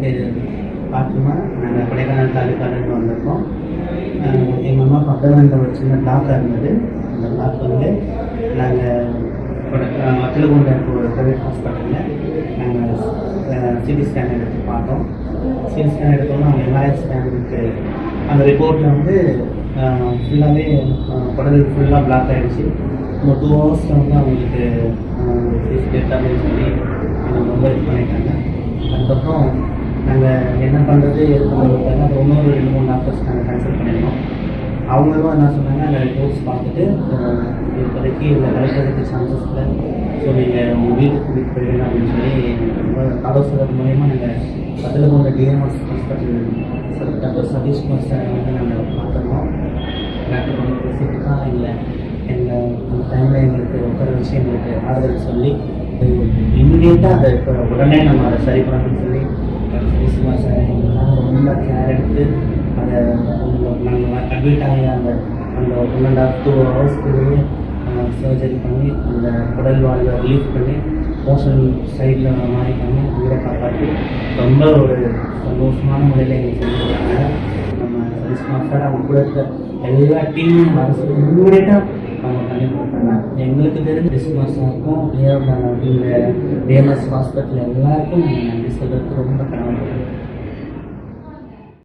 பேர் பார்த்தோம்னா நாங்கள் கொடைக்கானல் தாலுக்காலேருந்து வந்திருக்கோம். எங்கள் அம்மா பக்கத்தில் ஒரு சின்ன பிளாக்காக இருந்தது. அந்த பிளாக் வந்து நாங்கள் மத்திலகுண்ட ஒரு ப்ரைவேட் ஹாஸ்பிட்டலில் நாங்கள் சிடி ஸ்கேன் எடுத்து பார்த்தோம். சிடி ஸ்கேன் எடுத்தோன்னா அவங்க எம்ஆர்ஐ ஸ்கேனுக்கு அந்த ரிப்போர்ட்டில் வந்து ஃபுல்லாகவே குடல் ஃபுல்லாக பிளாக் ஆகிடுச்சு. ஒரு 2 ஹவர்ஸில் வந்து அவங்களுக்கு டெத் அப்படின்னு சொல்லி அவங்க ரொம்ப இது பண்ணிட்டாங்க. அதுக்கப்புறம் நாங்கள் என்ன பண்ணுறது எது பண்ணுறது இன்னொரு 2-3 டாக்டர்ஸ் நாங்கள் கன்சல்ட் பண்ணியிருந்தோம். அவங்களும் என்ன சொன்னாங்க, அந்த ரிப்போர்ட்ஸ் பார்த்துட்டு இப்போதைக்கு இல்லை கிடைக்கிறதுக்கு சான்சஸ் இல்லை, ஸோ நீங்கள் உங்கள் வீட்டுக்கு கூட்டிகிட்டு போயிடுங்க அப்படின்னு சொல்லி ரொம்ப ஆலோசனை மூலயமா நாங்கள் மத்திலகுண்ட DMS hospital doctor Satishkumar sir வந்து நாங்கள் பார்த்துருந்தோம். டாக்டர் வந்து பேசிட்டு தான் இல்லை எங்கள் அந்த டைமில் எங்களுக்கு உட்கார வச்சு எங்களுக்கு ஆறுதல் சொல்லி இம்மிடியேட்டாக அதை இப்போ உடனே நம்ம அதை சரி பண்ணணும்னு சொல்லி சதீஷ்குமார் சார் எங்களுக்காக ரொம்ப கேர் எடுத்து அதை நாங்கள் அட்மிட் ஆகி அந்த 1.5-2 ஹவர்ஸ்க்குள்ளேயே சர்ஜரி பண்ணி அந்த குடல் வாழ்வை ரிலீஃப் பண்ணி மோஷன் சைடில் மாதிரி பண்ணி உயிரை காப்பாற்றி ரொம்ப ஒரு சந்தோஷமான முறையில் எங்களுக்கு செஞ்சுருக்காங்க. நம்ம சதீஷ்குமார் சார் அவங்க கூட இருக்க எல்லா டீமும் அரசு இம்மிடியேட்டாக அவங்க பண்ணி கொடுத்தாங்க. எங்களுக்கு தெரிஞ்ச சதீஷ்குமார் சாருக்கும் இந்த டிஎம்எஸ் ஹாஸ்பிட்டல் எல்லாருக்கும் நாங்கள் நன்றி சொல்கிறதுக்கு ரொம்ப கடமைப்பட்டோம்.